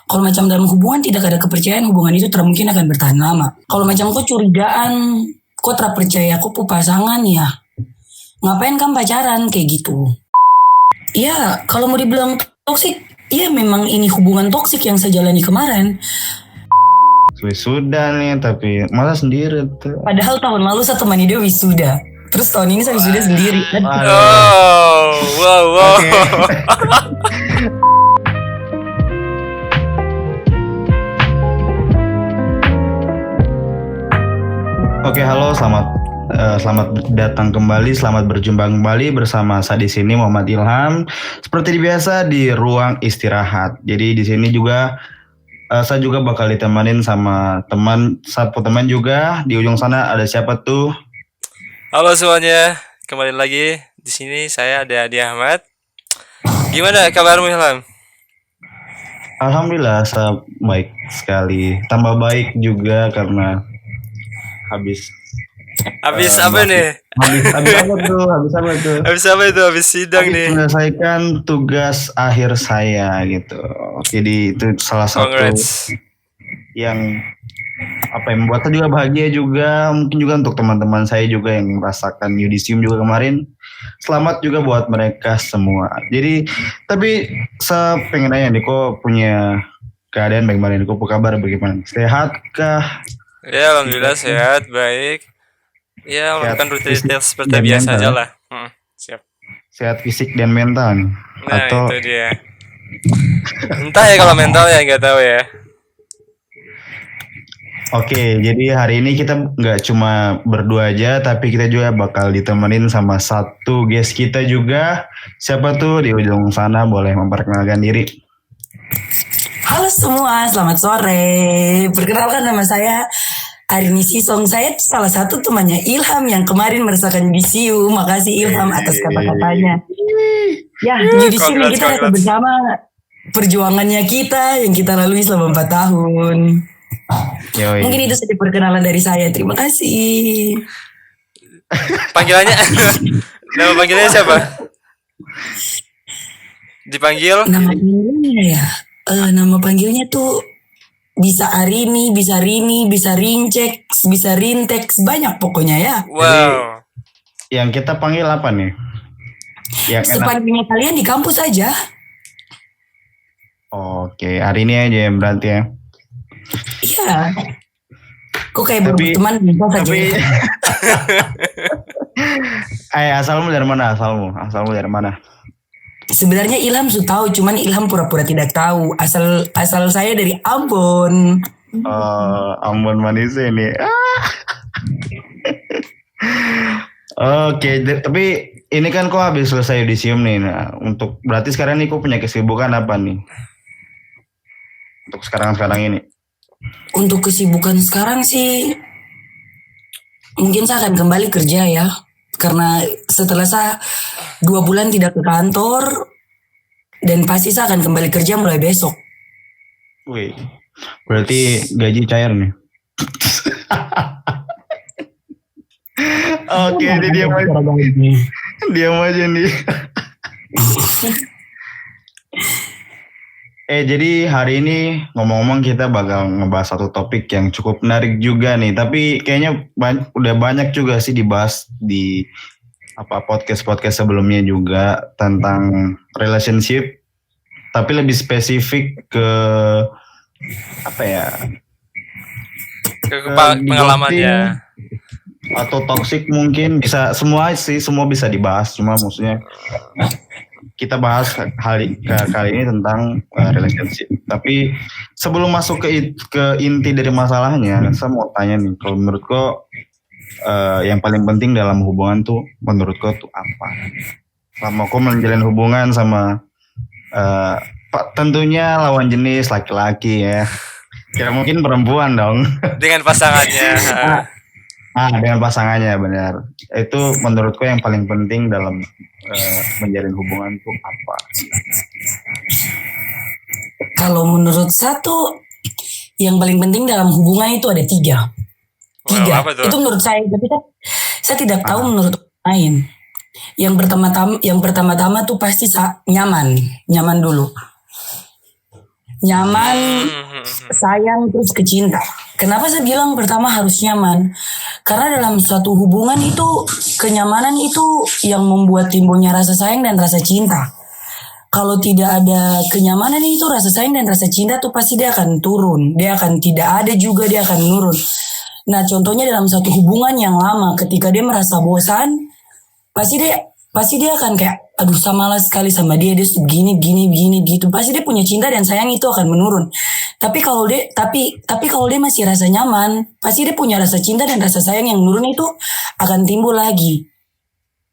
Kalau macam dalam hubungan tidak ada kepercayaan, hubungan itu tidak mungkin akan bertahan lama. Kalau macam kau curigaan, kau tidak percaya kau pasangan ya, ngapain kan pacaran kayak gitu? Ya kalau mau dibilang toksik, ya memang ini hubungan toksik yang saya jalani kemarin. Wisuda nih, tapi malah sendiri tuh. Padahal tahun lalu saya temani dia wisuda. Terus tahun ini saya wisuda sendiri. Wow. Okay. Oke, halo, selamat datang kembali, selamat berjumpa kembali bersama saya di sini Muhammad Ilham. Seperti biasa di ruang istirahat. Jadi di sini juga saya juga bakal ditemanin sama satu teman juga. Di ujung sana ada siapa tuh? Halo semuanya, kembali lagi di sini saya ada Adi Ahmad. Gimana kabarmu Ilham? Alhamdulillah, saya baik sekali. Tambah baik juga karena habis apa nih? Habis apa tuh? Habis apa itu? Habis sidang nih. Menyelesaikan tugas akhir saya gitu. Jadi itu salah satu Congrats. yang membuat saya juga bahagia juga. Mungkin juga untuk teman-teman saya juga yang merasakan yudisium juga kemarin. Selamat juga buat mereka semua. Jadi tapi saya pengen nanya nih, kok punya keadaan bagaimana nih? Kok kabar bagaimana? Sehat kah? Ya alhamdulillah sehat, baik. Ya melakukan rutinitas seperti biasa aja lah. Siap. Sehat fisik dan mental. Nah itu dia. Entah ya kalau mental ya nggak tahu ya. Oke, jadi hari ini kita nggak cuma berdua aja, tapi kita juga bakal ditemenin sama satu guest kita juga. Siapa tuh di ujung sana, boleh memperkenalkan diri? Halo semua, selamat sore. Perkenalkan nama saya Arini Sisong. Saya salah satu temannya Ilham yang kemarin merasakan yudisium. Makasih Ilham atas kata-katanya. Ya, yudisium kita akan bersama perjuangannya kita yang kita lalui selama 4 tahun. Yoi. Mungkin itu saja perkenalan dari saya. Terima kasih. Panggilannya nama panggilannya siapa? Dipanggil? Nama panggilnya ya. Nama panggilnya tuh bisa Arini, bisa Rini, bisa Rincek, bisa Rintex, banyak pokoknya ya. Wow. Jadi, yang kita panggil apa nih? Yang sepanjangnya kalian di kampus aja. Oke, hari ini aja berarti ya. Iya. Kok kayak berteman bisa saja. Tapi asalmu dari mana? Asalmu dari mana? Sebenarnya Ilham sudah tahu, cuman Ilham pura-pura tidak tahu. Asal saya dari Ambon. Ambon manis ini. Oke, tapi ini kan kok habis selesai yudisium nih. Nah, berarti sekarang nih kok punya kesibukan apa nih? Untuk sekarang ini. Untuk kesibukan sekarang sih mungkin saya akan kembali kerja ya. Karena setelah saya 2 bulan tidak ke kantor, dan pasti saya akan kembali kerja mulai besok. Wih, berarti gaji cair nih. Oke, ini diam aja nih. Jadi hari ini ngomong-ngomong kita bakal ngebahas satu topik yang cukup menarik juga nih. Tapi kayaknya udah banyak juga sih dibahas di podcast sebelumnya juga tentang relationship. Tapi lebih spesifik ke pengalamannya. Atau toxic mungkin bisa semua bisa dibahas. Cuma maksudnya kita bahas kali ini tentang relationship. Tapi sebelum masuk ke inti dari masalahnya, saya mau tanya nih, kalau menurut kau yang paling penting dalam hubungan tuh menurut kau tuh apa? Selama kau menjalin hubungan sama tentunya lawan jenis laki-laki ya. Kira mungkin perempuan dong. Dengan pasangannya. Dengan pasangannya, benar. Itu menurutku yang paling penting dalam menjalin hubungan itu apa? Kalau menurut satu, yang paling penting dalam hubungan itu ada 3. Wow, itu menurut saya, tapi kan saya tidak tahu menurut orang lain. Yang pertama-tama tuh pasti nyaman dulu. Nyaman, sayang, terus kecinta. Kenapa saya bilang pertama harus nyaman? Karena dalam suatu hubungan itu kenyamanan itu yang membuat timbulnya rasa sayang dan rasa cinta. Kalau tidak ada kenyamanan itu rasa sayang dan rasa cinta tuh pasti dia akan turun. Dia akan tidak ada juga, dia akan menurun. Nah contohnya dalam satu hubungan yang lama ketika dia merasa bosan, pasti dia akan kayak aduh saya malas sekali sama dia begini gitu. Pasti dia punya cinta dan sayang itu akan menurun. Tapi kalau dia masih rasa nyaman, pasti dia punya rasa cinta dan rasa sayang yang menurun itu akan timbul lagi.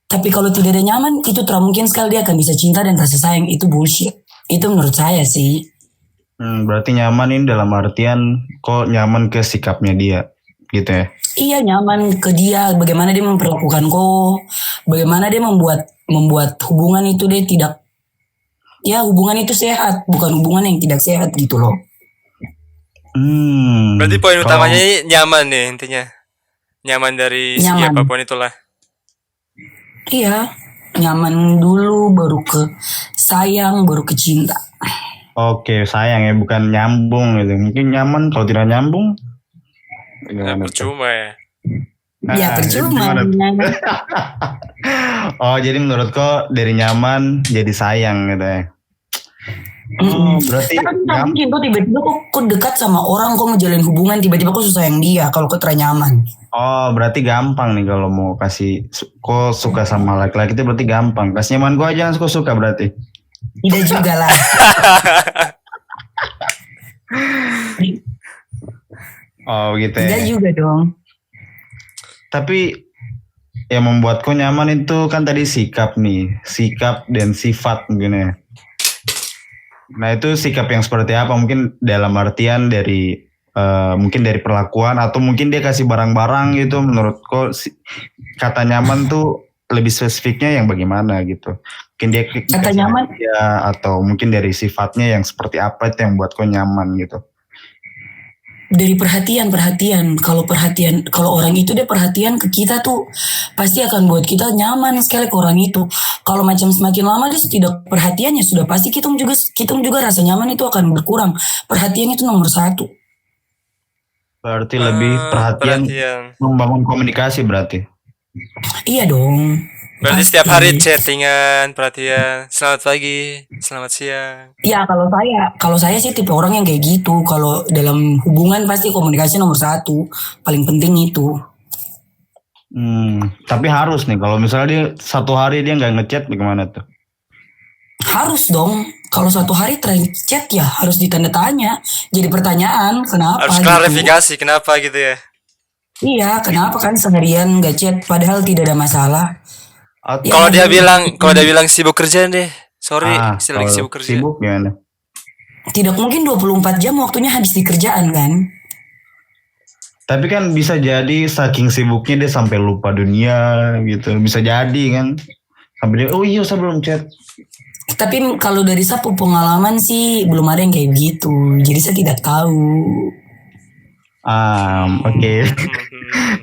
Tapi kalau tidak ada nyaman, itu tidak mungkin sekali dia akan bisa cinta dan rasa sayang. Itu bullshit. Itu menurut saya sih. Berarti nyaman ini dalam artian kok nyaman ke sikapnya dia, gitu ya? Iya, nyaman ke dia. Bagaimana dia memperlakukan kau. Bagaimana dia membuat hubungan itu dia tidak. Ya hubungan itu sehat. Bukan hubungan yang tidak sehat gitu loh. Berarti poin utamanya ini nyaman nih intinya. Nyaman dari segi apapun itulah. Iya, nyaman dulu baru ke sayang, baru ke cinta. Oke, sayang ya, bukan nyambung gitu. Mungkin nyaman, kalau tidak nyambung percuma ya. Ya percuma. Oh, jadi menurut kau dari nyaman jadi sayang gitu ya. Oh, berarti kan mungkin kok tiba-tiba kok dekat sama orang, kok menjalin hubungan tiba-tiba kok susah yang dia kalau kok nyaman. Oh, berarti gampang nih kalau mau kasih kok suka sama laki-laki itu berarti gampang. Kasih nyaman gua aja kok suka berarti. Tidak juga lah. Oh, gitu ya. Tidak juga dong. Tapi yang membuatku nyaman itu kan tadi sikap nih, sikap dan sifat mungkin ya. Nah itu sikap yang seperti apa? Mungkin dalam artian dari mungkin dari perlakuan atau mungkin dia kasih barang-barang gitu. Menurutku kata nyaman tuh lebih spesifiknya yang bagaimana gitu. Mungkin dia kata nyaman ya, atau mungkin dari sifatnya yang seperti apa itu yang buat kau nyaman gitu. Dari perhatian. Kalau orang itu dia perhatian ke kita tuh pasti akan buat kita nyaman sekali ke orang itu. Kalau macam semakin lama dia tidak perhatiannya sudah pasti kita juga rasa nyaman itu akan berkurang. Perhatian itu nomor 1. Berarti lebih perhatian membangun komunikasi berarti. Iya dong. Berarti setiap hari chattingan, perhatian, selamat pagi, selamat siang. Iya, kalau saya sih tipe orang yang kayak gitu. Kalau dalam hubungan pasti komunikasi nomor 1, paling penting itu. Tapi harus nih, kalau misalnya dia satu hari dia nggak ngechat, bagaimana tuh? Harus dong. Kalau satu hari chat ya harus ditanda tanya. Jadi pertanyaan, kenapa? Harus klarifikasi, kenapa gitu ya? Iya, kenapa kan seharian nggak chat padahal tidak ada masalah. Kalau dia bilang sibuk kerja deh. Sorry, lagi sibuk kerja. Sibuk gimana? Tidak mungkin 24 jam waktunya habis di kerjaan kan? Tapi kan bisa jadi saking sibuknya dia sampai lupa dunia gitu. Bisa jadi kan. Sampai dia, oh iya saya belum chat. Tapi kalau dari saya pengalaman sih belum ada yang kayak gitu. Jadi saya tidak tahu. Oke.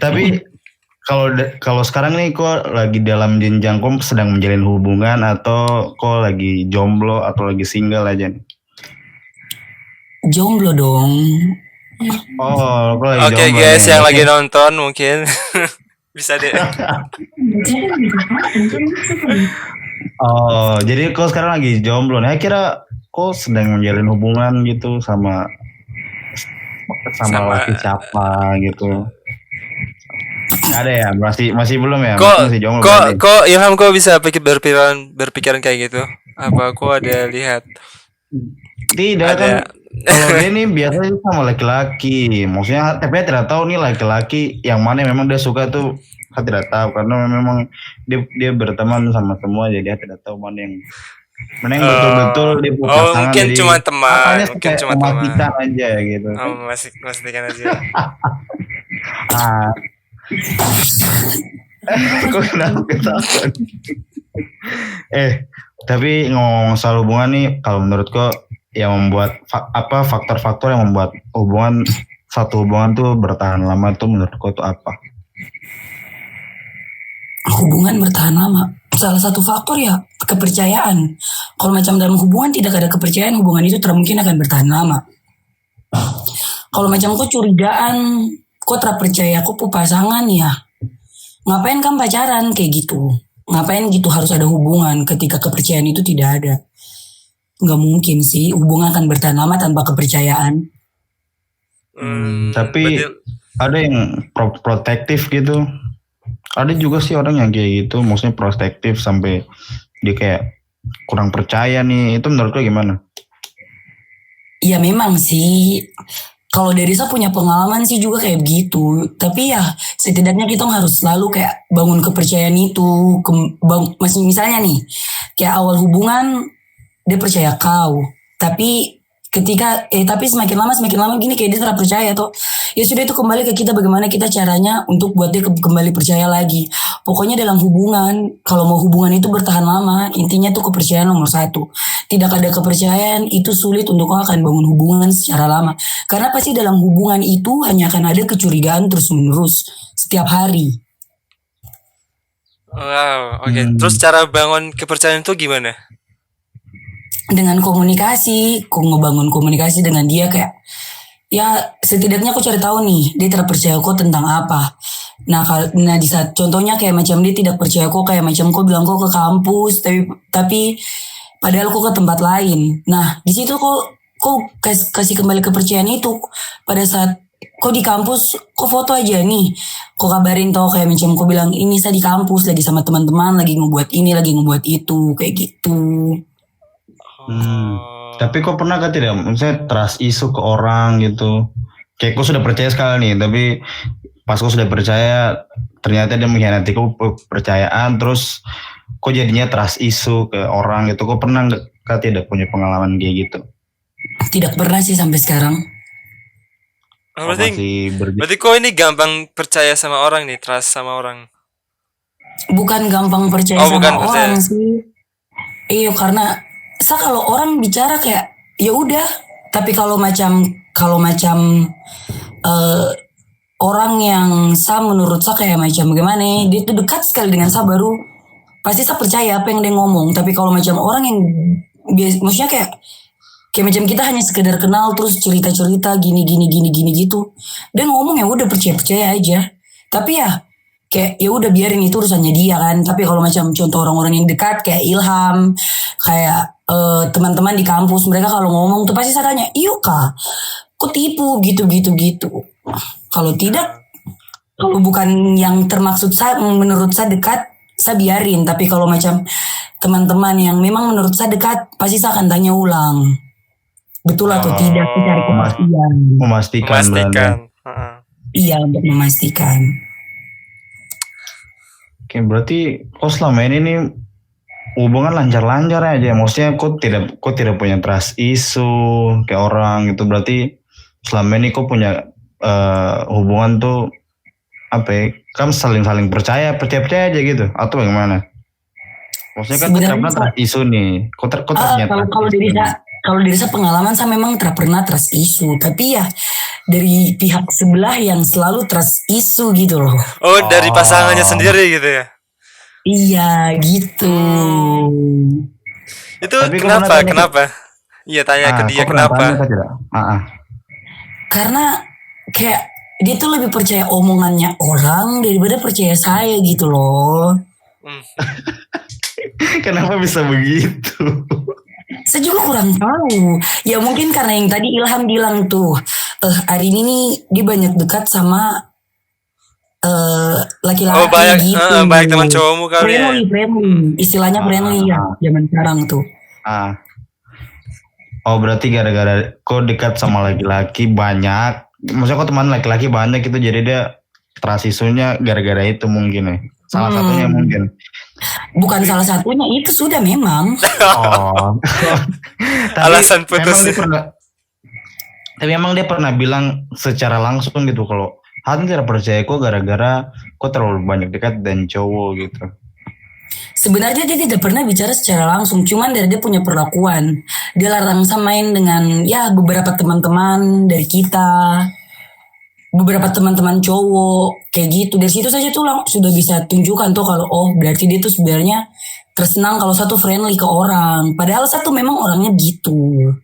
Tapi kalau sekarang nih kok lagi dalam jenjang kok sedang menjalin hubungan atau kok lagi jomblo atau lagi single aja nih? Jomblo dong. Oh, kok lagi Oke, jomblo. guys yang lagi nonton mungkin bisa deh. Oh, jadi kok sekarang lagi jomblo nih. Kira kok sedang menjalin hubungan gitu sama laki siapa gitu. Gak ada ya, masih belum ya. Masih jomblo. Kok Ilham kok bisa berpikiran kayak gitu? Apa kok ada lihat? Tidak kan. Kalau dia nih biasanya sama laki-laki. Maksudnya tapi dia tidak tahu nih laki-laki yang mana memang dia suka tuh. Saya tidak tahu karena memang dia berteman sama semua, jadi dia tidak tahu mana yang betul-betul dia punya pasangan. Mungkin jadi, cuma teman, mungkin cuma teman aja gitu. Memastikan aja. Kok kenapa ketahuan? Tapi ngomong soal hubungan nih, kalau menurutku yang membuat faktor-faktor yang membuat satu hubungan tuh bertahan lama tuh menurutku tuh apa? hubungan bertahan lama? Salah satu faktor ya kepercayaan. Kalau macam dalam hubungan tidak ada kepercayaan, hubungan itu tidak mungkin akan bertahan lama. Kalau macam kau curigaan, kau tak percaya kau pasangan ya, ngapain kan pacaran kayak gitu? Ngapain gitu harus ada hubungan ketika kepercayaan itu tidak ada? Nggak mungkin sih hubungan akan bertahan lama tanpa kepercayaan. Tapi berarti ada yang protektif gitu. Ada juga sih orang yang kayak gitu, maksudnya protektif sampai dia kayak kurang percaya nih. Itu menurut lo gimana? Ya memang sih, kalau dari saya punya pengalaman sih juga kayak begitu. Tapi ya setidaknya kita harus selalu kayak bangun kepercayaan itu. Masih misalnya nih, kayak awal hubungan dia percaya kau. Tapi tapi semakin lama gini kayak dia tidak percaya tuh. Ya sudah itu kembali ke kita bagaimana kita caranya untuk buat dia kembali percaya lagi. Pokoknya dalam hubungan, kalau mau hubungan itu bertahan lama, intinya tuh kepercayaan nomor satu. Tidak ada kepercayaan itu sulit untuk kau akan bangun hubungan secara lama. Karena pasti dalam hubungan itu hanya akan ada kecurigaan terus menerus setiap hari. wow, oke. Terus cara bangun kepercayaan itu gimana? Dengan komunikasi, kau ngebangun komunikasi dengan dia kayak ya setidaknya aku cari tahu nih dia tidak percaya kau tentang apa. Nah di saat contohnya kayak macam dia tidak percaya kau kayak macam kau bilang kau ke kampus tapi padahal kau ke tempat lain. Nah di situ kau kasih kembali kepercayaan itu pada saat kau di kampus kau foto aja nih kau kabarin tau kayak macam kau bilang ini saya di kampus lagi sama teman-teman lagi ngebuat ini lagi ngebuat itu kayak gitu. Tapi kok pernah kan tidak, misalnya trust isu ke orang gitu. Kayak kau sudah percaya sekali nih, tapi pas kau sudah percaya, ternyata dia mengkhianati kau kepercayaan, terus kok jadinya trust isu ke orang gitu. Kau pernah nggak kan tidak punya pengalaman kayak gitu? Tidak pernah sih sampai sekarang. Berarti kok ini gampang percaya sama orang nih, trust sama orang? Bukan gampang percaya sama orang sih. Iya karena kalau orang bicara kayak ya udah, tapi kalau macam orang yang menurut saya kayak macam bagaimana, dia tuh dekat sekali dengan saya baru pasti saya percaya apa yang dia ngomong. Tapi kalau macam orang yang maksudnya kayak macam kita hanya sekedar kenal terus cerita-cerita gini gitu, dia ngomong ya udah percaya aja. Tapi ya kayak ya udah biarin itu urusannya dia kan. Tapi kalau macam contoh orang-orang yang dekat kayak Ilham, kayak teman-teman di kampus, mereka kalau ngomong tuh pasti saya tanya, iyo kak, kok tipu gitu. Kalau tidak, kalau bukan yang termaksud saya, menurut saya dekat, saya biarin. Tapi kalau macam teman-teman yang memang menurut saya dekat, pasti saya akan tanya ulang, betul atau tidak, cari kepastian. Memastikan. Iya, untuk memastikan. Oke, berarti kok selama ini nih hubungan lancar-lancar aja, maksudnya kok tidak punya trust isu kayak orang gitu. Berarti selama ini kok punya hubungan tuh apa ya, kan saling percaya aja gitu atau bagaimana? Maksudnya kan tidak pernah trust isu nih. Kalau dari saya pengalaman saya memang tidak pernah trust isu, tapi ya dari pihak sebelah yang selalu trust isu gitu loh. Oh, dari pasangannya sendiri gitu ya? Iya gitu. Itu kenapa? Iya tanya ke dia kenapa? Karena kayak dia tuh lebih percaya omongannya orang daripada percaya saya gitu loh. Kenapa bisa begitu? Saya juga kurang tahu. Ya mungkin karena yang tadi Ilham bilang tuh, hari ini nih dia banyak dekat sama laki-laki gitu. Banyak teman cowokmu kali ya. Friendly. Istilahnya friendly ya zaman sekarang tuh. Oh berarti gara-gara kok dekat sama laki-laki banyak, maksudnya kok teman laki-laki banyak itu, jadi dia trust isunya gara-gara itu mungkin ya. Salah satunya mungkin. Bukan salah satunya, itu sudah memang. Alasan putus. Tapi emang dia pernah bilang secara langsung gitu kalau Hati tidak percaya kok gara-gara kok terlalu banyak dekat dan cowok gitu. Sebenarnya dia tidak pernah bicara secara langsung, cuman dari dia punya perlakuan. Dia larang saya main dengan ya beberapa teman-teman dari kita. beberapa teman-teman cowok kayak gitu. Dari situ saja tuh sudah bisa tunjukkan tuh kalau oh berarti dia tuh sebenarnya tersenang kalau satu friendly ke orang. Padahal satu memang orangnya gitu.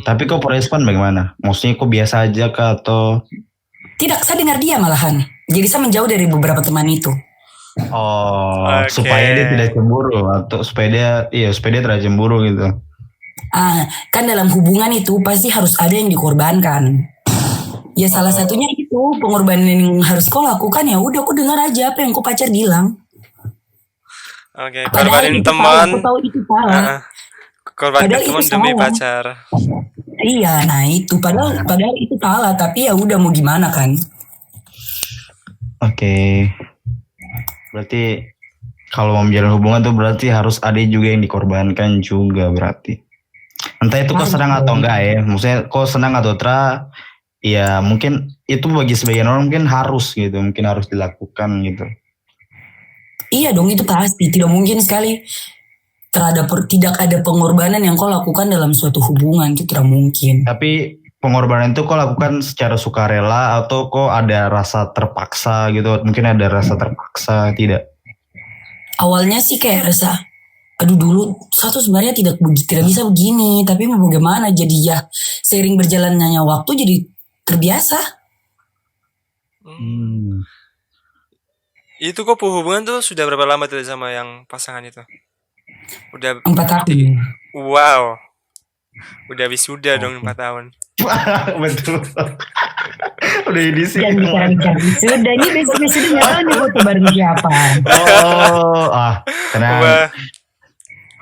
Tapi kok respon bagaimana? Maksudnya kok biasa aja kah atau? Tidak, saya dengar dia malahan. Jadi saya menjauh dari beberapa teman itu. Oh, Oke. supaya dia tidak cemburu atau supaya dia tidak cemburu gitu. Kan dalam hubungan itu pasti harus ada yang dikorbankan. Ya salah satunya itu pengorbanan yang harus kau lakukan, ya udah kau dengar aja apa yang kau pacar bilang. Oke, Padahal korbanin itu teman. Aku tahu itu salah. Korbankan Padahal teman itu demi salah. pacar. Iya, nah itu padahal itu salah, tapi ya udah mau gimana kan? Oke. Berarti kalau mau menjalin hubungan tuh berarti harus ada juga yang dikorbankan juga berarti. Entah itu kau senang atau enggak ya. Maksudnya kau senang atau tra, ya mungkin itu bagi sebagian orang mungkin harus gitu. Mungkin harus dilakukan gitu. Iya dong, itu pasti. Tidak mungkin sekali tidak ada pengorbanan yang kau lakukan dalam suatu hubungan. Itu tidak mungkin. Tapi pengorbanan itu kau lakukan secara sukarela atau kau ada rasa terpaksa gitu? Mungkin ada rasa terpaksa, tidak? Awalnya sih kayak rasa, aduh dulu satu sebenarnya tidak bisa begini, tapi mau bagaimana, jadi ya seiring berjalannya waktu jadi terbiasa. Itu kok hubungan tuh sudah berapa lama tuh sama yang pasangan itu? Udah 4 tahun. Wow. Udah wisuda dong 4 tahun. Betul. Udah ini sih. Jangan bicara wisuda, ini besok nggak tahu nih foto bareng siapa. Tenang.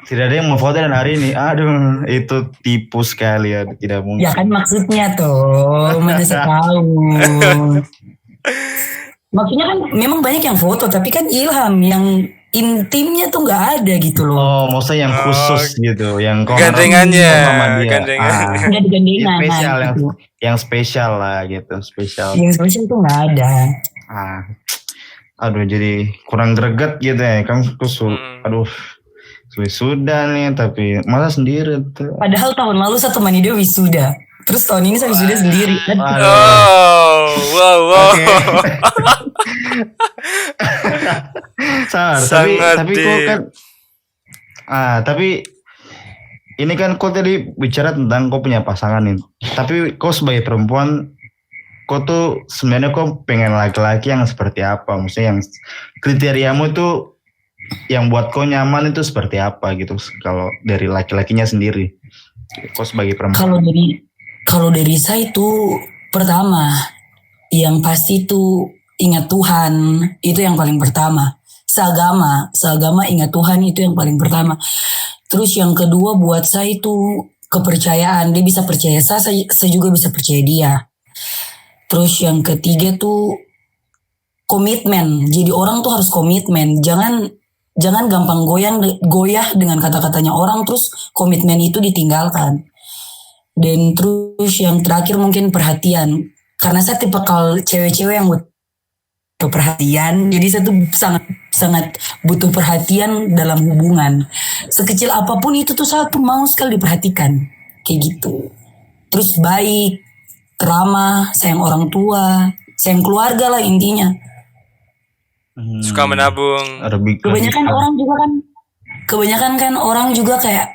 Tidak ada yang mau foto dan hari ini. Aduh, itu tipu sekali ya, tidak mungkin. Ya kan maksudnya tuh, mana saya tahu. Maksudnya kan memang banyak yang foto, tapi kan Ilham yang intimnya tuh nggak ada gitu loh. Oh, maksudnya yang khusus gitu, yang gandengannya, Gandengan. Spesial, yang spesial lah gitu, spesial. Yang spesial tuh nggak ada. Aduh, jadi kurang greget gitu ya, kan aduh, wisuda nih, tapi malah sendiri tuh. Padahal tahun lalu saya temani dia wisuda. Terus tahun ini saya wisuda sendiri. Wow. Tapi kok kan tapi ini kan kok tadi bicara tentang kok punya pasangan nih. Tapi kok sebagai perempuan kok tuh sebenarnya kok pengen laki-laki yang seperti apa? Maksudnya yang kriteriamu tuh yang buat kok nyaman itu seperti apa gitu kalau dari laki-lakinya sendiri. Kok sebagai perempuan. Kalau dari saya itu pertama yang pasti itu ingat Tuhan, itu yang paling pertama. Seagama ingat Tuhan, itu yang paling pertama. Terus yang kedua buat saya itu kepercayaan, dia bisa percaya saya juga bisa percaya dia. Terus yang ketiga tuh komitmen. Jadi orang tuh harus komitmen, jangan gampang goyah dengan kata-katanya orang terus komitmen itu ditinggalkan. Dan terus yang terakhir mungkin perhatian. Karena saya tipe kalau cewek-cewek yang butuh perhatian, jadi saya tuh sangat butuh perhatian dalam hubungan. Sekecil apapun itu tuh saya tuh mau sekali diperhatikan, kayak gitu. Terus baik, ramah, sayang orang tua, sayang keluarga lah intinya. Suka menabung. Kebanyakan kan orang juga kayak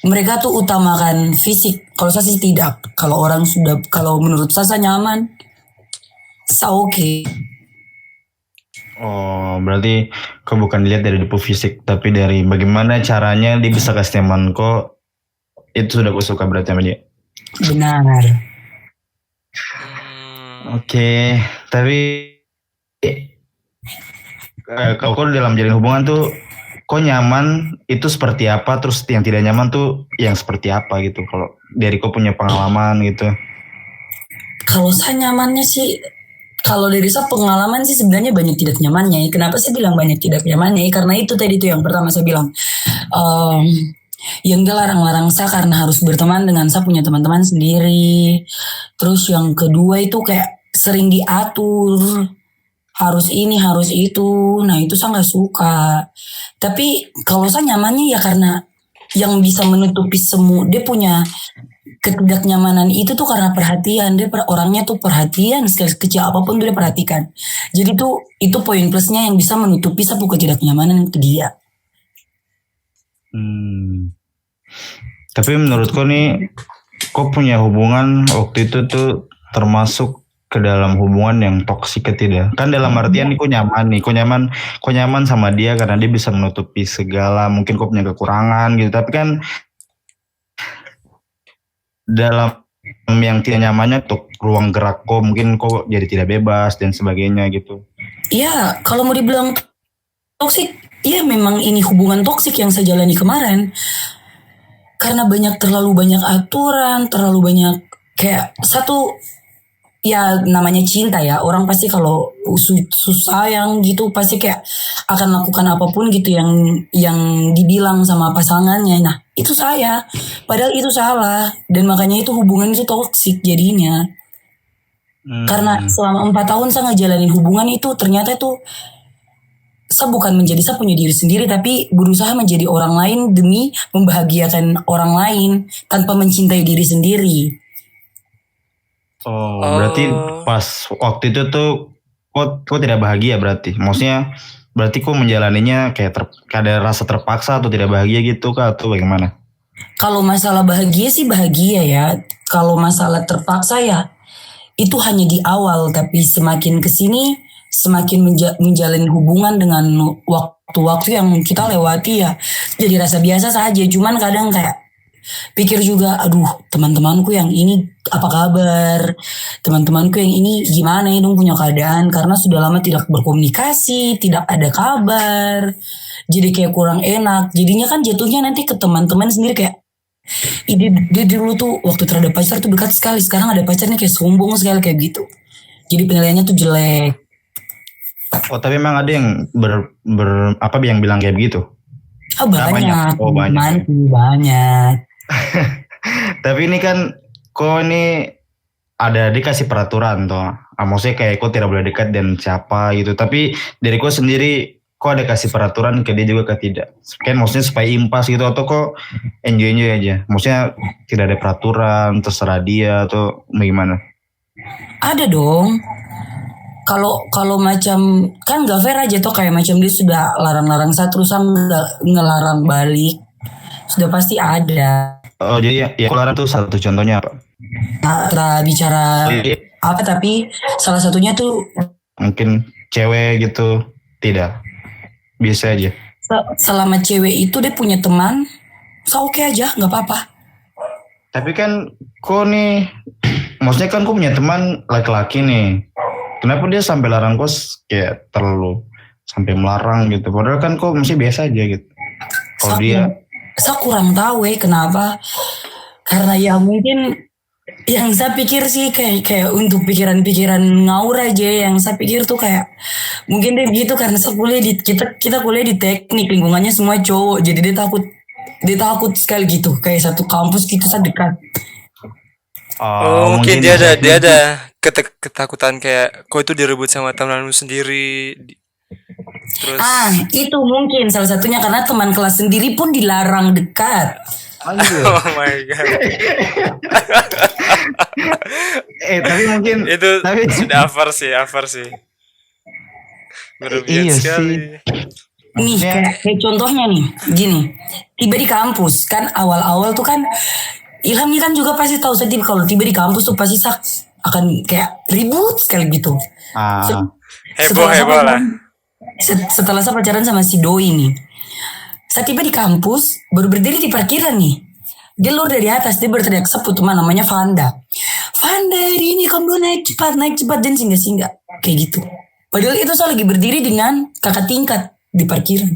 mereka tuh utamakan fisik. Kalau saya sih tidak. Kalau menurut saya nyaman, saya oke. Oh, berarti kau bukan dilihat dari depu fisik, tapi dari bagaimana caranya dia bisa kasih nyaman kok. Itu sudah kau suka berarti sama dia. Benar. Oke, tapi kalau kau dalam jalin hubungan tuh kok nyaman itu seperti apa, terus yang tidak nyaman tuh yang seperti apa gitu, kalau dari kau punya pengalaman gitu. Kalau saya nyamannya sih, kalau dari saya pengalaman sih sebenarnya banyak tidak nyamannya. Kenapa saya bilang banyak tidak nyamannya? Karena itu tadi tuh yang pertama saya bilang, yang dia larang-larang saya karena harus berteman dengan saya punya teman-teman sendiri. Terus yang kedua itu kayak sering diatur, harus ini harus itu. Nah itu saya nggak suka. Tapi kalau saya nyamannya ya karena yang bisa menutupi semua, dia punya ketidaknyamanan itu tuh karena perhatian. Orangnya tuh perhatian, sekali kecil apapun dia perhatikan. Jadi tuh itu poin plusnya yang bisa menutupi sapu ketidaknyamanan itu dia. Tapi menurutku nih, kok punya hubungan waktu itu tuh termasuk ke dalam hubungan yang toksik tidak? Kan dalam artian kok nyaman nih, kok nyaman sama dia karena dia bisa menutupi segala, mungkin kok punya kekurangan gitu. Tapi kan dalam yang tidak nyamannya tuh ruang gerak kok mungkin kok jadi tidak bebas dan sebagainya gitu. Iya, kalau mau dibilang toksik, iya memang ini hubungan toksik yang saya jalani kemarin. Karena terlalu banyak aturan, terlalu banyak kayak satu, ya namanya cinta ya, orang pasti kalau sayang gitu pasti kayak akan lakukan apapun gitu yang dibilang sama pasangannya. Nah itu saya, padahal itu salah, dan makanya itu hubungan itu toksik jadinya. Karena selama 4 tahun saya ngejalanin hubungan itu, ternyata itu saya bukan saya punya diri sendiri, tapi berusaha menjadi orang lain demi membahagiakan orang lain tanpa mencintai diri sendiri. Berarti pas waktu itu tuh kok tidak bahagia berarti? Maksudnya berarti kok menjalaninya kayak ada rasa terpaksa atau tidak bahagia gitu kah atau bagaimana? Kalau masalah bahagia sih bahagia ya. Kalau masalah terpaksa ya itu hanya di awal, tapi semakin kesini semakin menjalin hubungan dengan waktu-waktu yang kita lewati ya jadi rasa biasa saja. Cuman kadang kayak pikir juga, aduh teman-temanku yang ini apa kabar, teman-temanku yang ini gimana ya dong punya keadaan, karena sudah lama tidak berkomunikasi, tidak ada kabar, jadi kayak kurang enak. Jadinya kan jatuhnya nanti ke teman-teman sendiri kayak, dia dulu tuh waktu terhadap pacar tuh dekat sekali, sekarang ada pacarnya kayak sombong sekali kayak gitu, jadi penilaiannya tuh jelek. Tapi memang ada yang yang bilang kayak begitu? Banyak. Tapi ini kan kok ini ada dikasih peraturan toh. Maksudnya kayak kok tidak boleh dekat dan siapa gitu. Tapi dari kok sendiri kok ada kasih peraturan ke dia juga ke tidak? Kan maksudnya supaya impas gitu atau kok enjoy aja? Maksudnya tidak ada peraturan, terserah dia atau bagaimana? Ada dong. Kalau macam kan gak fair aja tuh, kayak macam dia sudah larang-larang saya terus ngelarang balik, sudah pasti ada. Jadi ya larang tuh satu contohnya apa? Nah, bicara apa, tapi salah satunya tuh mungkin cewek gitu tidak, biasa aja. Selama cewek itu dia punya teman, so oke aja, nggak apa-apa. Tapi kan kok nih, maksudnya kan kok punya teman laki-laki nih. Kenapa dia sampai larang kos kayak terlalu sampai melarang gitu? Padahal kan kok masih biasa aja gitu. Kalau dia, saya kurang tahu kenapa. Karena ya mungkin yang saya pikir sih kayak untuk pikiran-pikiran ngaur aja, yang saya pikir tuh kayak mungkin dia begitu karena saya kuliah di kita kuliah di teknik, lingkungannya semua cowok, jadi dia takut sekali gitu, kayak satu kampus gitu saya dekat. Mungkin dia ada ketakutan kayak kau itu direbut sama temanmu sendiri. Terus itu mungkin salah satunya, karena teman kelas sendiri pun dilarang dekat. Oh my god. Tapi mungkin itu sudah over sih. Berlebihan sekali. Nih kayak contohnya nih, gini, tiba di kampus kan awal-awal tuh kan Ilham ini kan juga pasti tahu, saya kalau tiba di kampus tuh pasti akan kayak ribut sekali gitu. Heboh lah. Setelah saya pacaran sama si Doi nih, saya tiba di kampus, baru berdiri di parkiran nih. Dia lur dari atas, dia berteriak sebut teman namanya Vanda, hari ini kamu naik cepat dan singgah kayak gitu. Padahal itu saya lagi berdiri dengan kakak tingkat di parkiran.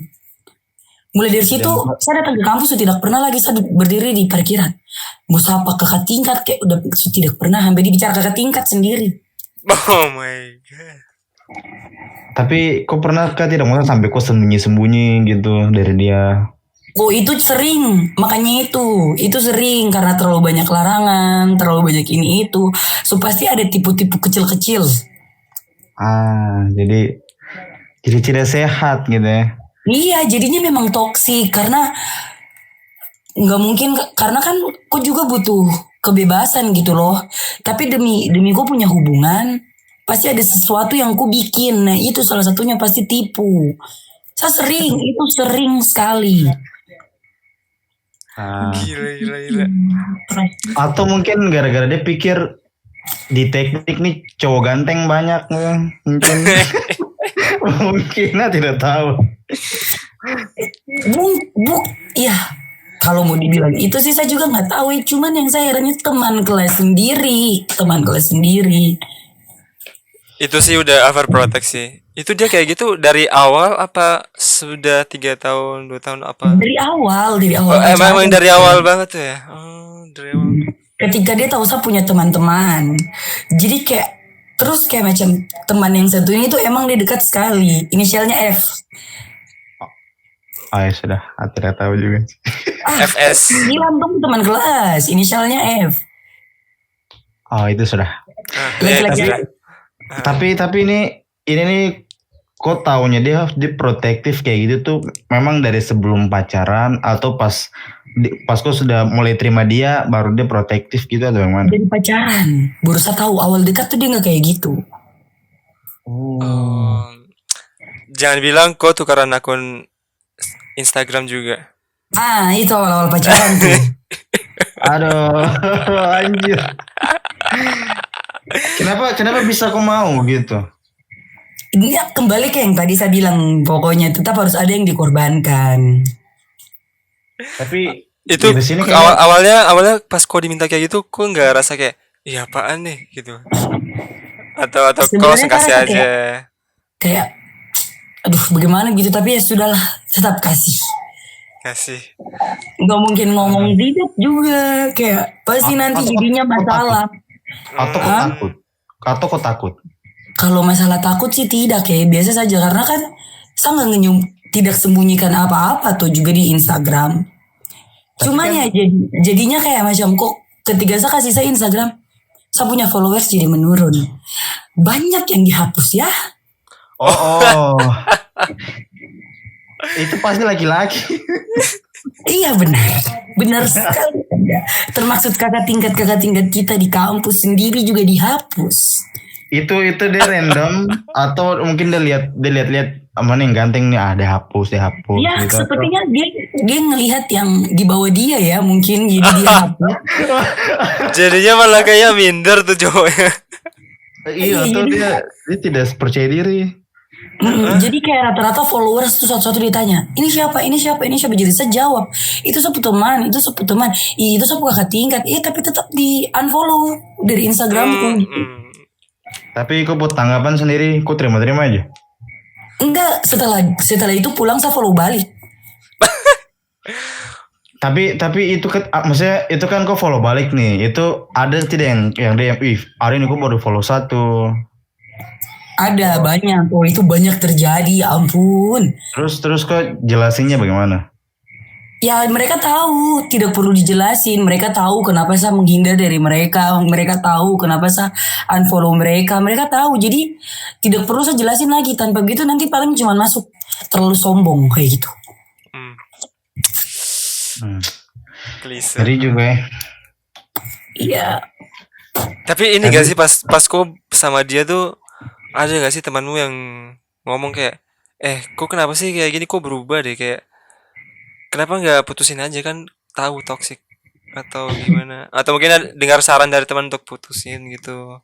Mulai dari situ saya datang ke kampus sudah tidak pernah lagi saya berdiri di parkiran. Mau sapa kakak tingkat kayak udah tidak pernah, sampai dibicara kakak tingkat sendiri. Oh my god. Tapi kok pernah tidak mau sampai kok sembunyi gitu dari dia? Oh itu sering, makanya itu sering karena terlalu banyak larangan, terlalu banyak ini itu. So pasti ada tipu-tipu kecil-kecil. Jadi tidak sehat gitu ya. Iya, jadinya memang toksik karena nggak mungkin, karena kan kok juga butuh kebebasan gitu loh. Tapi demi kau punya hubungan, pasti ada sesuatu yang kau bikin. Nah itu salah satunya pasti tipu. Saya itu sering sekali. Gila. Atau mungkin gara-gara dia pikir di teknik nih cowok ganteng banyak, mungkin. Mungkin tidak tahu. Ya kalau mau dibilang itu sih saya juga nggak tahu. Cuman yang saya herannya teman kelas sendiri. Itu sih udah overprotect sih. Itu dia kayak gitu dari awal apa sudah 3 tahun 2 tahun apa? Dari awal Oh, emang pacaran. dari awal banget tuh ya. Oh, dari awal. Ketika dia tahu saya punya teman-teman, jadi terus kayak macam teman yang satu ini tuh emang dia dekat sekali, inisialnya F. Oh ya sudah, tidak tahu juga. FS. Bilang dong teman kelas, inisialnya F. Oh itu sudah. Laki-laki. Tapi ini nih kok taunya dia protektif kayak gitu tuh memang dari sebelum pacaran atau pas kok sudah mulai terima dia baru dia protektif gitu atau yang mana? Dari pacaran, baru saya tahu awal dekat tuh dia nggak kayak gitu. Oh. Jangan bilang kau tukaran akun Instagram juga. Itu awal-awal pacaran tuh. Aduh, anjir. Kenapa bisa kok mau gitu? Ini kembali ke yang tadi saya bilang, pokoknya tetap harus ada yang dikorbankan. Tapi Itu di sini awalnya pas kau diminta kayak gitu, kau nggak rasa kayak iya apaan nih gitu? Atau kau Sebenarnya langsung kasih kan aja? kayak aduh bagaimana gitu, tapi ya sudahlah, tetap kasih. Nggak mungkin ngomong tidak juga, kayak pasti nanti jadinya masalah. Atau kok takut? Kalau masalah takut sih tidak, kayak biasa saja, karena kan saya nggak tidak sembunyikan apa-apa tuh juga di Instagram. Cuman ya jadinya kayak macam kok ketika saya kasih Instagram, saya punya followers jadi menurun. Banyak yang dihapus ya. Oh. Itu pasti laki-laki. Iya benar sekali. Termasuk kakak tingkat kita di kampus sendiri juga dihapus. Itu dia random atau mungkin dia lihat mana yang ganteng nih, dia hapus Ya gitu, sepertinya dia ngelihat yang di bawah dia ya, mungkin jadi dia hapus. Jadinya malah kayak minder tuh cowoknya. Iya, atau dia tidak percaya diri. Jadi kayak rata-rata followers tuh satu-satu ditanya, ini siapa. Jadi saya jawab, itu sepupu teman. Itu sepupu kakak tingkat. Tapi tetap di unfollow dari Instagramku. Tapi kok buat tanggapan sendiri, kok terima-terima aja? Enggak, setelah itu pulang saya follow balik. Tapi itu kan, maksudnya itu kan kok follow balik nih. Itu ada tidak yang DM, hari ini kok baru follow 1. Ada banyak. Oh itu banyak terjadi, ya ampun. Terus kok jelasinnya bagaimana? Ya mereka tahu, tidak perlu dijelasin. Mereka tahu kenapa saya menghindar dari mereka. Mereka tahu kenapa saya unfollow mereka. Mereka tahu, jadi tidak perlu saya jelasin lagi. Tanpa begitu nanti paling cuma masuk terlalu sombong kayak gitu. Jadi juga ya. Iya. Tapi ini gak sih pas kok sama dia tuh ada gak sih temanmu yang ngomong kayak kok kenapa sih kayak gini, kok berubah deh, kayak kenapa nggak putusin aja, kan tahu toksik, atau gimana, atau mungkin dengar saran dari teman untuk putusin gitu?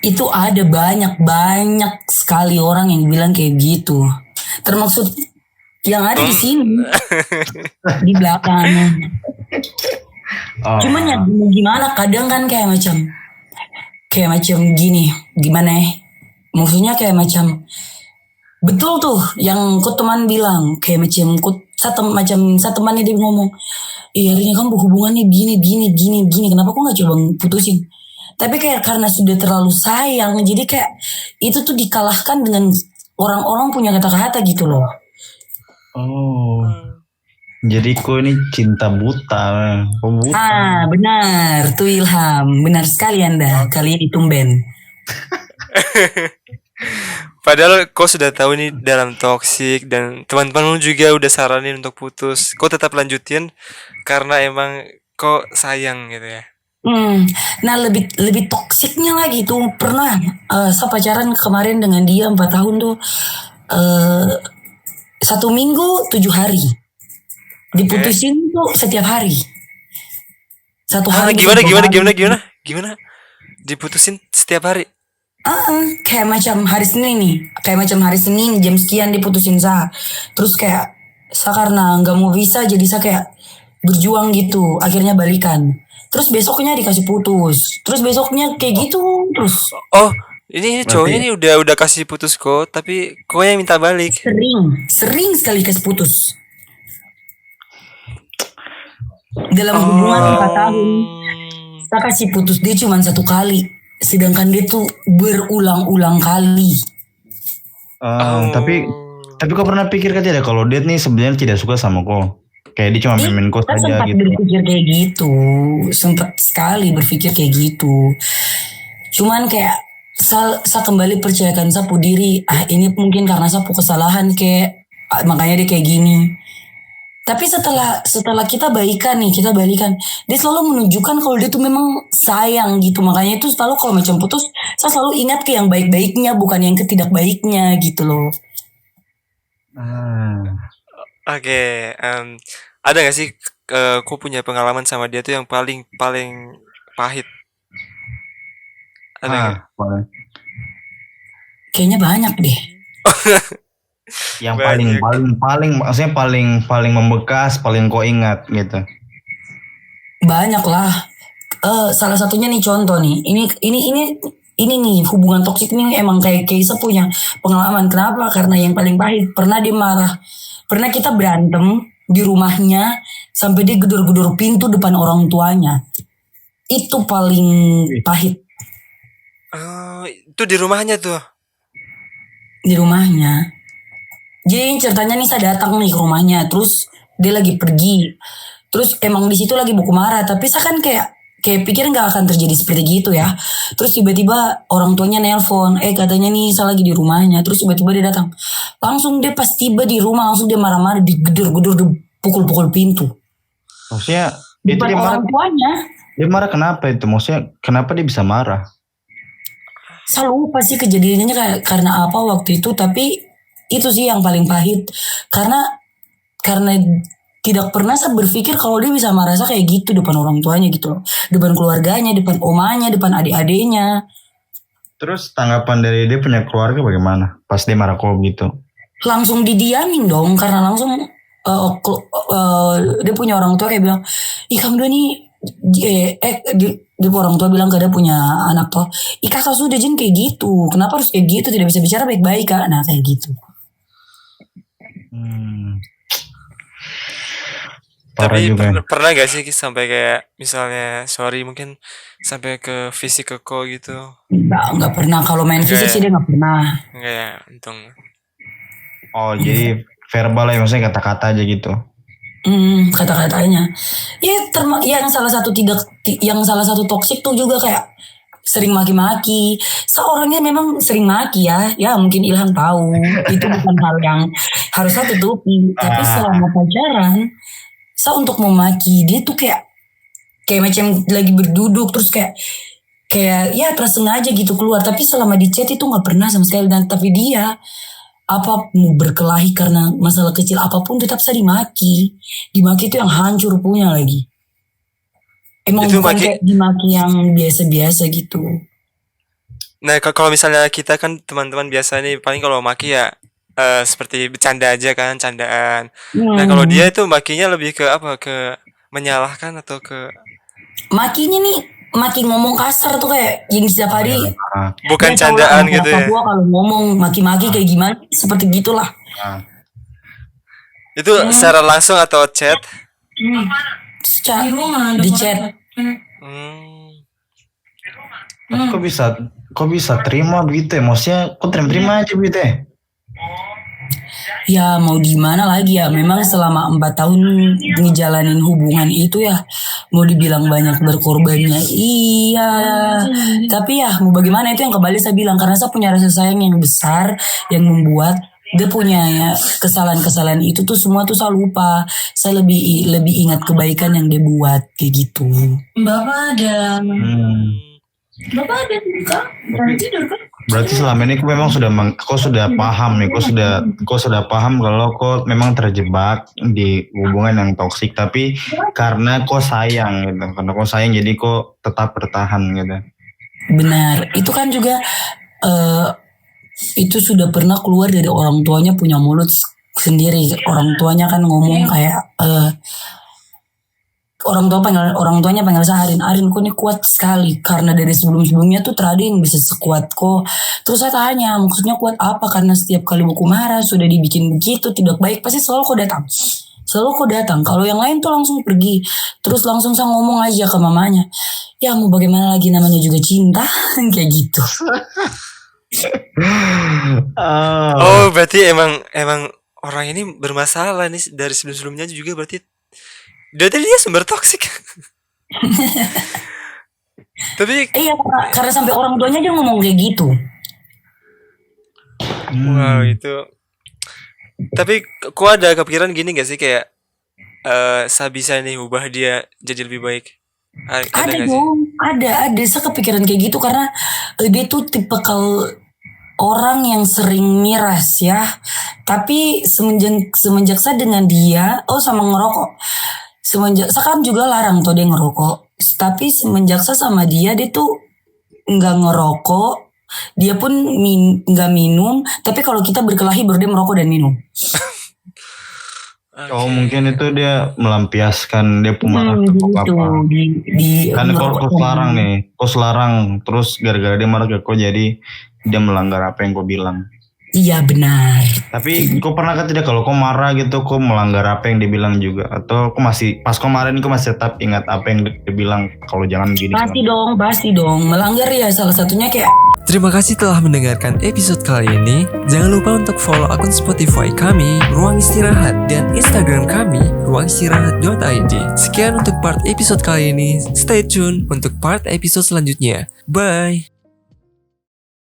Itu ada banyak sekali orang yang bilang kayak gitu, termasuk yang ada di sini di belakangnya. Cuman ya gimana, kadang kan kayak macam gini, gimana ya, maksudnya kayak macam betul tuh yang kau teman bilang, kayak macam saya temannya dia ngomong, iya ini kan hubungannya gini, kenapa kok nggak coba putusin? Tapi kayak karena sudah terlalu sayang, jadi kayak itu tuh dikalahkan dengan orang-orang punya kata-kata gitu loh. Oh, jadi kok ini cinta buta. Benar tuh Ilham, benar sekali Anda, kalian tumben. Padahal kau sudah tahu nih dalam toksik, dan teman-temanmu juga udah saranin untuk putus, kau tetap lanjutin karena emang kau sayang gitu ya? Nah lebih toksiknya lagi tuh pernah saya pacaran kemarin dengan dia 4 tahun tuh, 1 minggu 7 hari, diputusin tuh setiap hari, 1 hari bisa Gimana 2 gimana kali. gimana gimana gimana? Diputusin setiap hari. Kayak macam hari Senin nih, kayak macam hari Senin jam sekian diputusin saya, terus kayak saya karena nggak mau bisa jadi saya kayak berjuang gitu, akhirnya balikan, terus besoknya dikasih putus, terus besoknya kayak gitu terus. Oh, ini cowoknya Berarti ini udah kasih putus kok, tapi kok yang minta balik. Sering sekali kasih putus dalam hubungan 4 tahun. Saya kasih putus dia cuma 1 kali, sedangkan dia tuh berulang-ulang kali. tapi kau pernah pikir kan tidak kalau dia nih sebenarnya tidak suka sama kau? Kayak dia cuma main-main kau Saya saja sempat gitu. berpikir kayak gitu, sempat sekali berpikir kayak gitu. Cuman kayak saya kembali percayakan sapu diri, ini mungkin karena sapu kesalahan kayak makanya dia kayak gini. Tapi setelah kita balikan, dia selalu menunjukkan kalau dia tuh memang sayang gitu. Makanya itu selalu kalau macam putus, saya selalu ingat ke yang baik-baiknya, bukan yang ketidakbaiknya gitu loh. Oke, ada gak sih kau punya pengalaman sama dia tuh yang paling pahit? Ada nggak? Kayaknya banyak deh. Yang Banyak. paling maksudnya paling membekas, paling kau ingat gitu. Banyak lah. Salah satunya nih contoh nih. Ini nih hubungan toksik nih emang kayak Keisa punya pengalaman. Kenapa? Karena yang paling pahit. Pernah dia marah. Pernah kita berantem di rumahnya sampai dia gedor-gedor pintu depan orang tuanya. Itu paling pahit Itu di rumahnya tuh. di rumahnya. Jadi ceritanya nih saya datang nih ke rumahnya, terus dia lagi pergi. Terus emang di situ lagi buku marah, tapi saya kan kayak pikir nggak akan terjadi seperti gitu ya. Terus tiba-tiba orang tuanya nelpon, katanya nih saya lagi di rumahnya. Terus tiba-tiba dia datang. Langsung dia pas tiba di rumah langsung dia marah-marah, digedor-gedor, dipukul-pukul pintu. Maksudnya itu Depan dia marah. orang tuanya. Dia marah kenapa itu? Maksudnya kenapa dia bisa marah? Saya lupa sih kejadiannya karena apa waktu itu, tapi itu sih yang paling pahit. Karena tidak pernah saya berpikir kalau dia bisa marah kayak gitu depan orang tuanya gitu loh. Depan keluarganya, depan omanya, depan adik-adiknya. Terus tanggapan dari dia punya keluarga bagaimana? Pas dia marah kok gitu? Langsung didiamin dong, karena langsung dia punya orang tua kayak bilang, ih kamu dua nih, dia orang tua bilang gak ada punya anak toh, ih kakak sudah jen kayak gitu, kenapa harus kayak gitu, tidak bisa bicara baik-baik kak, nah kayak gitu. Tapi juga. pernah gak sih sampai kayak misalnya sorry mungkin sampai ke fisik ke kok gitu? Nggak pernah, kalau main Enggak fisik ya? sih dia nggak pernah. Enggak ya, untung. Oh jadi verbal ya, maksudnya kata-kata aja gitu. Kata-katanya ya yang salah satu toksik tuh juga kayak sering maki-maki. Seorangnya memang sering maki ya mungkin Ilham tahu itu bukan hal yang harus saya tutupi, tapi selama pacaran saya untuk memaki dia tuh kayak macam lagi berduduk terus kayak ya tersengaja gitu keluar, tapi selama di chat itu nggak pernah sama sekali. Dan tapi dia apa mau berkelahi karena masalah kecil apapun tetap saya dimaki itu yang hancur punya lagi. Emang Itu bukan maki- kayak dimaki yang biasa-biasa gitu. Nah, kalau misalnya kita kan teman-teman biasa nih paling kalau maki ya seperti bercanda aja kan, candaan. Nah, kalau dia itu makinya lebih ke apa? Ke menyalahkan atau ke Makinya nih maki ngomong kasar tuh kayak yang setiap hari. bukan Ya, tau lah, candaan anak gitu ya. Papua kalau ngomong maki-maki kayak gimana seperti gitulah. Itu secara langsung atau chat? Di chat. Kok bisa terima begitu ya? Maksudnya kok terima aja begitu ya? Ya mau gimana lagi ya, memang selama 4 tahun ngejalanin hubungan itu ya mau dibilang banyak berkorbannya iya, tapi ya mau bagaimana, itu yang kembali saya bilang karena saya punya rasa sayang yang besar yang membuat dia punya ya, kesalahan-kesalahan itu tuh semua tuh saya lupa. Saya lebih ingat kebaikan yang dia buat kayak gitu. Bapak ada kak? Tidur kan? Berarti selama ini kau memang kau sudah paham nih, kau sudah paham kalau kau memang terjebak di hubungan yang toksik, tapi karena kau sayang gitu, karena kau sayang jadi kau tetap bertahan gitu. Benar, itu kan juga itu sudah pernah keluar dari orang tuanya punya mulut sendiri. Orang tuanya kan ngomong kayak orang tuanya panggil saya Arin kok ini kuat sekali karena dari sebelumnya tuh terada yang bisa sekuat kok. Terus saya tanya maksudnya kuat apa, karena setiap kali buku marah sudah dibikin begitu tidak baik pasti selalu kok datang. Kalau yang lain tuh langsung pergi. Terus langsung saya ngomong aja ke mamanya, ya mau bagaimana lagi, namanya juga cinta. Kayak gitu. Oh berarti emang orang ini bermasalah nih dari sebelumnya juga, berarti dia sumber toksik. Tapi iya karena sampai orang tuanya aja ngomong kayak gitu. Wow itu. Tapi kok ada kepikiran gini gak sih kayak saya bisa nih ubah dia jadi lebih baik? Ada dong, ada. Saya kepikiran kayak gitu karena dia tuh tipikal orang yang sering miras ya. Tapi semenjak saya dengan dia, sama ngerokok. Semenjak saya kan juga larang tuh dia ngerokok. Tapi semenjak saya sama dia tuh nggak ngerokok. Dia pun nggak minum. Tapi kalau kita berkelahi baru dia merokok dan minum. Oh mungkin itu dia melampiaskan dia pemarah ke apa? Kan kau selarang terus gara-gara dia marah ke kau jadi dia melanggar apa yang kau bilang. Iya benar. Tapi kau pernah kan tidak kalau kau marah gitu kau melanggar apa yang dibilang juga, atau kau masih pas kau marah ini kau masih tetap ingat apa yang dibilang kalau jangan gini? Pasti dong melanggar ya, salah satunya kayak. Terima kasih telah mendengarkan episode kali ini. Jangan lupa untuk follow akun Spotify kami, Ruang Istirahat, dan Instagram kami, ruangistirahat.id. Sekian untuk part episode kali ini. Stay tune untuk part episode selanjutnya. Bye!